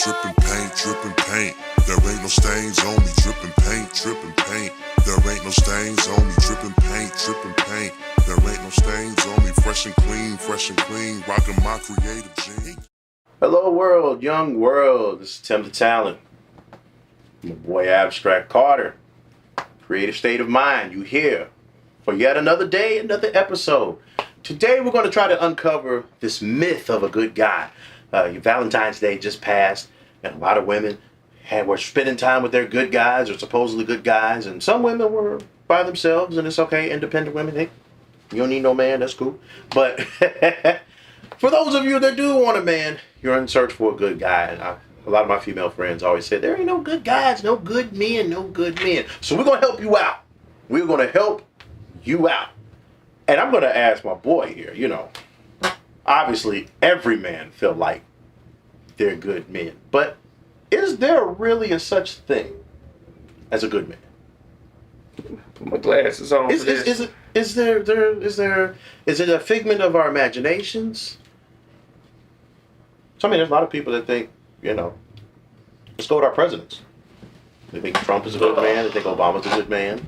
Dripping paint, dripping paint. There ain't no stains on me. Dripping paint, dripping paint. There ain't no stains on me. Dripping paint, dripping paint. There ain't no stains on me. Fresh and clean, rocking my creative jeans. Hello world, young world. This is Tim the Talent. My boy Abstract Carter. Creative state of mind. You here for yet another day, another episode. Today we're going to try to uncover this myth of a good guy. Valentine's Day just passed, and a lot of women were spending time with their good guys or supposedly good guys, and some women were by themselves, and it's okay, independent women. Hey, you don't need no man, that's cool. But for those of you that do want a man, you're in search for a good guy. And a lot of my female friends always say, there ain't no good guys, no good men, no good men. So we're going to help you out. We're going to help you out. And I'm going to ask my boy here, obviously every man feel like they're good men. But is there really a such thing as a good man? Put my glasses on. Is it a figment of our imaginations? So I mean, there's a lot of people that think, let's go with our presidents. They think Trump is a good man. They think Obama's a good man.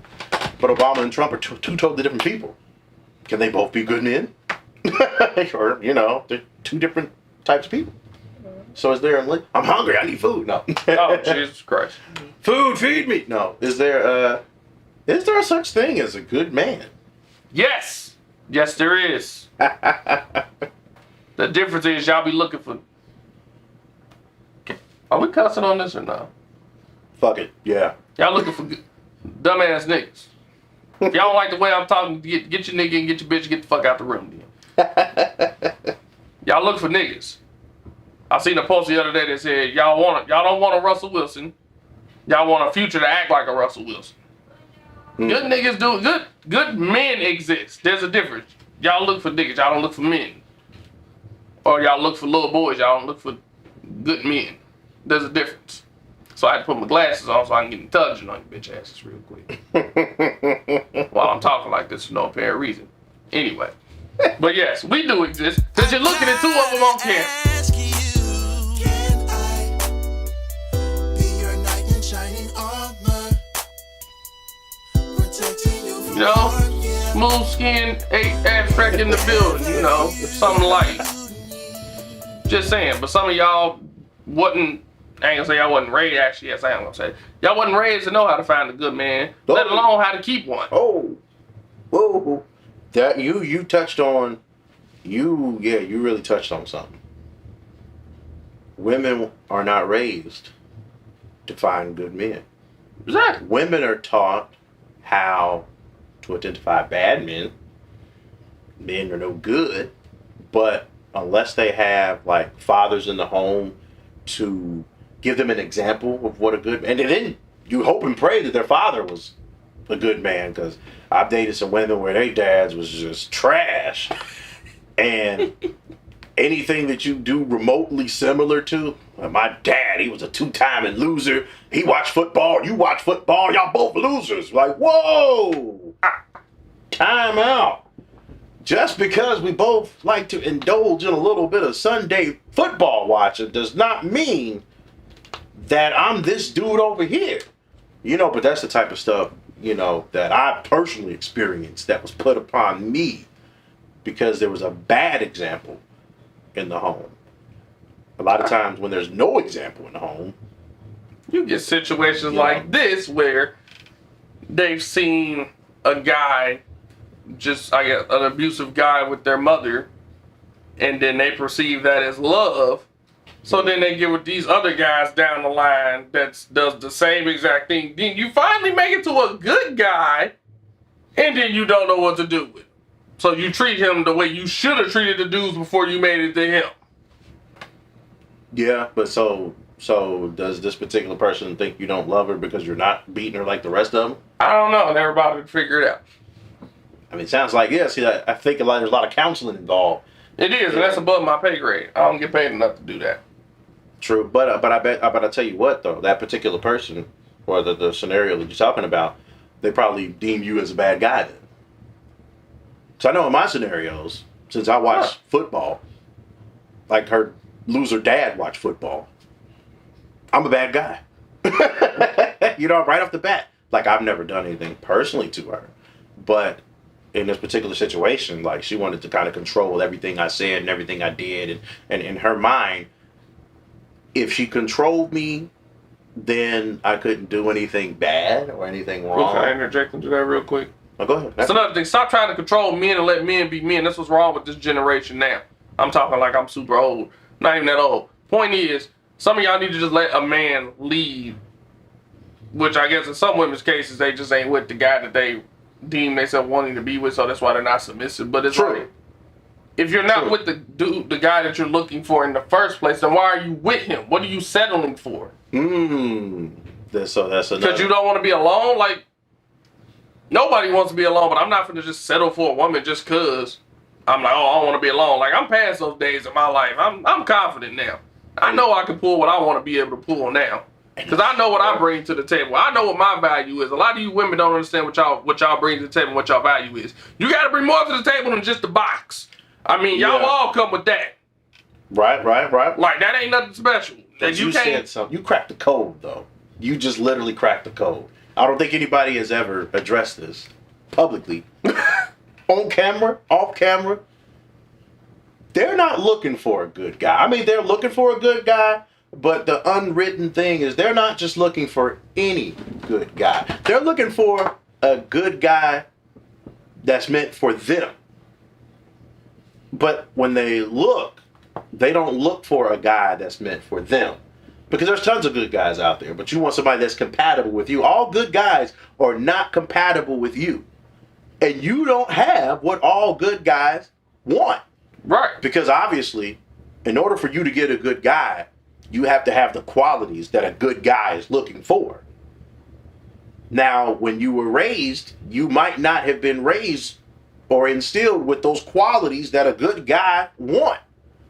But Obama and Trump are two totally different people. Can they both be good men? Or, they're two different types of people. So is there I'm hungry, I need food. No. Oh, Jesus Christ. Food, feed me. No. Is there a such thing as a good man? Yes. Yes, there is. The difference is y'all be looking for... Are we cussing on this or no? Fuck it, yeah. Y'all looking for dumbass niggas. If y'all don't like the way I'm talking, get your nigga and get your bitch, get the fuck out the room then. Y'all look for niggas. I seen a post the other day that said y'all don't want a Russell Wilson. Y'all want a Future to act like a Russell Wilson. Good niggas do good men exist. There's a difference. Y'all look for niggas, y'all don't look for men. Or y'all look for little boys, y'all don't look for good men. There's a difference. So I had to put my glasses on so I can get intelligent on your bitch asses real quick. While I'm talking like this for no apparent reason. Anyway. But yes, we do exist. Because you're looking at two of them on camera. Smooth skin, 8 abstract in the building, something light. Just saying, but some of y'all wasn't, I ain't gonna say y'all wasn't raised, actually, yes, I am gonna say. Y'all wasn't raised to know how to find a good man, let alone how to keep one. Oh, whoa. That you touched on, you really touched on something. Women are not raised to find good men. Exactly. Women are taught how to identify bad men. Men are no good, but unless they have like fathers in the home to give them an example of what a good man, and then you hope and pray that their father was a good man, because I've dated some women where their dads was just trash, and anything that you do remotely similar to, my dad, he was a two-timing loser. He watched football, you watch football, y'all both losers. Like, whoa, time out. Just because we both like to indulge in a little bit of Sunday football watching does not mean that I'm this dude over here. But that's the type of stuff, that I personally experienced that was put upon me because there was a bad example in the home. A lot of times when there's no example in the home, you get situations like this where they've seen a guy, an abusive guy with their mother, and then they perceive that as love. So then they get with these other guys down the line that does the same exact thing. Then you finally make it to a good guy, and then you don't know what to do with. So you treat him the way you should have treated the dudes before you made it to him. Yeah, but so does this particular person think you don't love her because you're not beating her like the rest of them? I don't know. They're about to figure it out. I mean, it sounds like, yeah, see, I think there's a lot of counseling involved. It is, and that's above my pay grade. I don't get paid enough to do that. True, but I tell you what, though, that particular person, or the scenario that you're talking about, they probably deem you as a bad guy then. So I know in my scenarios, since I watch football, like her loser dad watch football. I'm a bad guy. You know, right off the bat. Like, I've never done anything personally to her. But in this particular situation, like, she wanted to kind of control everything I said and everything I did. And in her mind, if she controlled me, then I couldn't do anything bad or anything wrong. Can I interject into that real quick? Oh, go ahead. That's another thing. Stop trying to control men and let men be men. That's what's wrong with this generation now. I'm talking like I'm super old. Not even that old. Point is, some of y'all need to just let a man lead. Which I guess in some women's cases, they just ain't with the guy that they deem themselves wanting to be with, so that's why they're not submissive. But it's True. like, if you're not with the guy that you're looking for in the first place, then why are you with him? What are you settling for? That's another. Because you don't want to be alone? Like, nobody wants to be alone, but I'm not going to just settle for a woman just because I'm like, oh, I don't want to be alone. Like, I'm past those days in my life. I'm confident now. I know I can pull what I want to be able to pull now. Because I know what I bring to the table. I know what my value is. A lot of you women don't understand what y'all bring to the table and what y'all value is. You got to bring more to the table than just the box. I mean, y'all all come with that. Right. Like, that ain't nothing special. But you said something. You cracked the code, though. You just literally cracked the code. I don't think anybody has ever addressed this publicly. On camera, off camera. They're not looking for a good guy. I mean, they're looking for a good guy, but the unwritten thing is they're not just looking for any good guy. They're looking for a good guy that's meant for them. But when they look, they don't look for a guy that's meant for them. Because there's tons of good guys out there, but you want somebody that's compatible with you. All good guys are not compatible with you. And you don't have what all good guys want. Right. Because obviously, in order for you to get a good guy, you have to have the qualities that a good guy is looking for. Now, when you were raised, you might not have been raised or instilled with those qualities that a good guy want.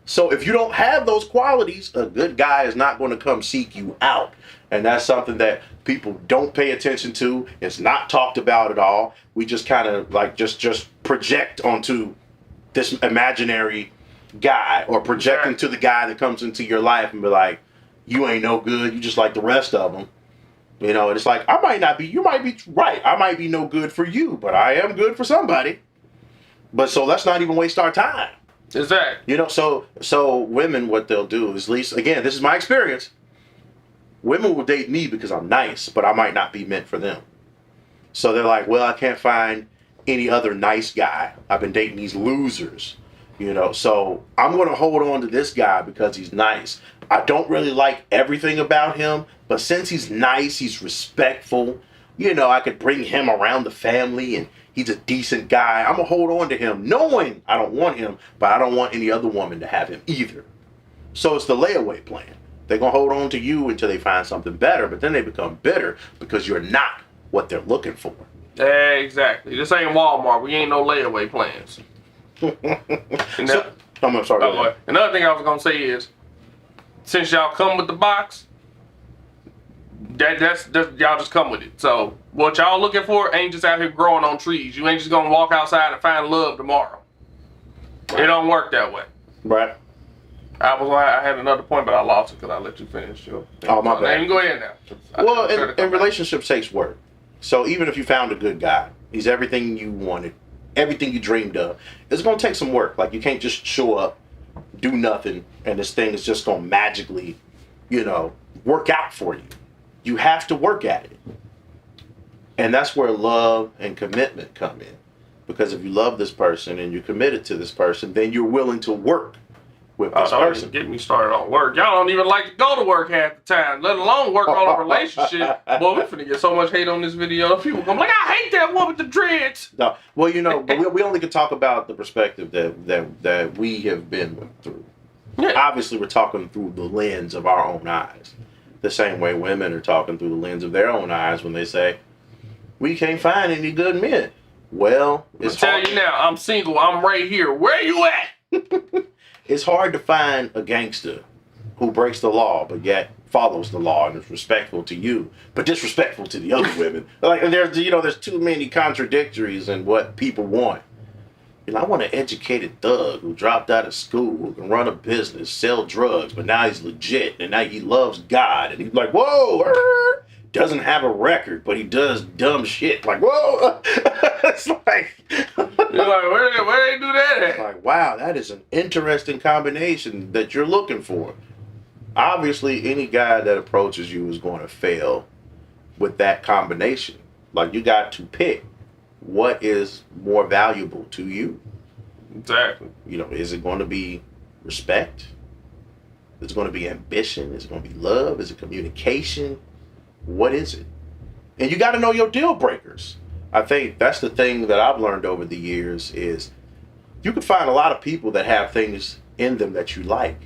So if you don't have those qualities, a good guy is not going to come seek you out. And that's something that people don't pay attention to. It's not talked about at all. We just kind of like just project onto this imaginary guy or project into the guy that comes into your life and be like, you ain't no good. You just like the rest of them. You know, and it's like, I might not be, you might be right. I might be no good for you, but I am good for somebody. But so let's not even waste our time. Exactly. You know, so women, what they'll do is, at least, again, this is my experience. Women will date me because I'm nice, but I might not be meant for them. So they're like, well, I can't find any other nice guy. I've been dating these losers, you know, so I'm going to hold on to this guy because he's nice. I don't really like everything about him, but since he's nice, he's respectful, you know, I could bring him around the family and he's a decent guy. I'm going to hold on to him knowing I don't want him, but I don't want any other woman to have him either. So it's the layaway plan. They're going to hold on to you until they find something better, but then they become bitter because you're not what they're looking for. Exactly. This ain't Walmart. We ain't no layaway plans. I'm sorry. Another thing I was going to say is, since y'all come with the box, that's y'all just come with it. So what y'all looking for ain't just out here growing on trees. You ain't just gonna walk outside and find love tomorrow. Right. It don't work that way. Right. I had another point, but I lost it because I let you finish. Oh, my bad. You can go ahead now. Well, and relationships takes work. So even if you found a good guy, he's everything you wanted, everything you dreamed of, it's gonna take some work. Like, you can't just show up, do nothing, and this thing is just gonna magically, you know, work out for you. You have to work at it. And that's where love and commitment come in. Because if you love this person and you're committed to this person, then you're willing to work with this person. Get me started on work. Y'all don't even like to go to work half the time, let alone work on a relationship. Boy, we're finna get so much hate on this video. People come like, I hate that one with the dreads. No, well, you know, but we only can talk about the perspective that we have been through. Yeah. Obviously, we're talking through the lens of our own eyes. The same way women are talking through the lens of their own eyes when they say, we can't find any good men. Well, it's hard. Tell you now, I'm single. I'm right here. Where you at? It's hard to find a gangster who breaks the law, but yet follows the law and is respectful to you, but disrespectful to the other women. Like, there's too many contradictories in what people want. I want an educated thug who dropped out of school, who can run a business, sell drugs, but now he's legit, and now he loves God, and he's like, whoa, doesn't have a record, but he does dumb shit. Like, whoa, it's like, You're like, where they do that at? like, wow, that is an interesting combination that you're looking for. Obviously, any guy that approaches you is going to fail with that combination. Like, you got to pick what is more valuable to you. Exactly. You know, is it going to be respect? Is it going to be ambition? Is it going to be love? Is it communication? What is it? And you got to know your deal breakers. I think that's the thing that I've learned over the years is you can find a lot of people that have things in them that you like,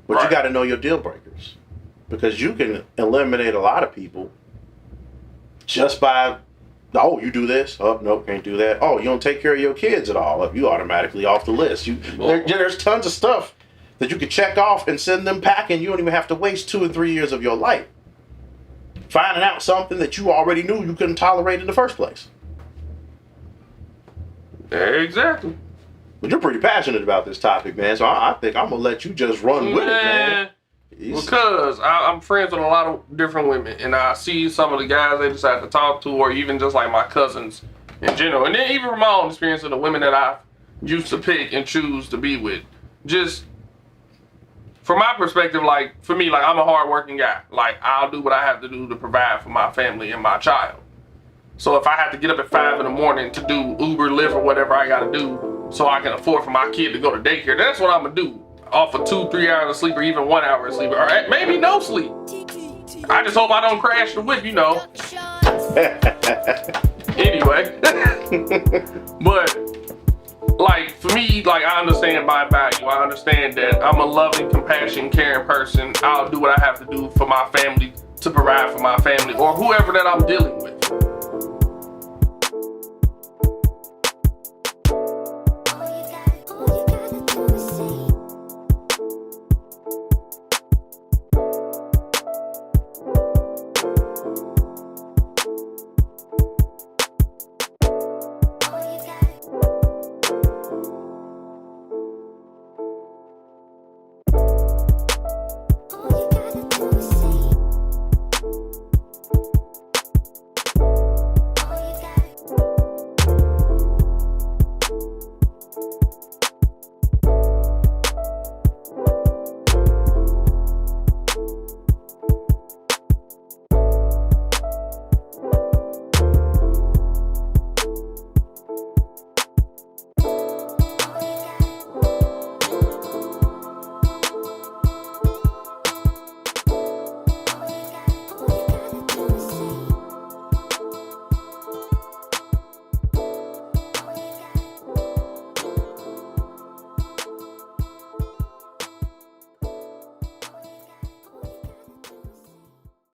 but Right. you got to know your deal breakers, because you can eliminate a lot of people just by, oh, you do this, oh, nope, can't do that. Oh, you don't take care of your kids at all, oh, you automatically off the list. There's tons of stuff that you can check off and send them packing. You don't even have to waste 2 and 3 years of your life finding out something that you already knew you couldn't tolerate in the first place. Exactly. But you're pretty passionate about this topic, man, so I think I'm going to let you just run with it, man. Because I'm friends with a lot of different women, and I see some of the guys they decide to talk to, or even just like my cousins in general. And then even from my own experience of the women that I used to pick and choose to be with. Just from my perspective, like, for me, like, I'm a hardworking guy. Like, I'll do what I have to do to provide for my family and my child. So if I have to get up at 5 in the morning to do Uber, Lyft, or whatever I gotta do so I can afford for my kid to go to daycare, that's what I'm gonna do. Off of 2-3 hours of sleep, or even 1 hour of sleep, or maybe no sleep. I just hope I don't crash the whip, you know. Anyway. But, like, for me, like, I understand my value. I understand that I'm a loving, compassionate, caring person. I'll do what I have to do for my family, to provide for my family, or whoever that I'm dealing with.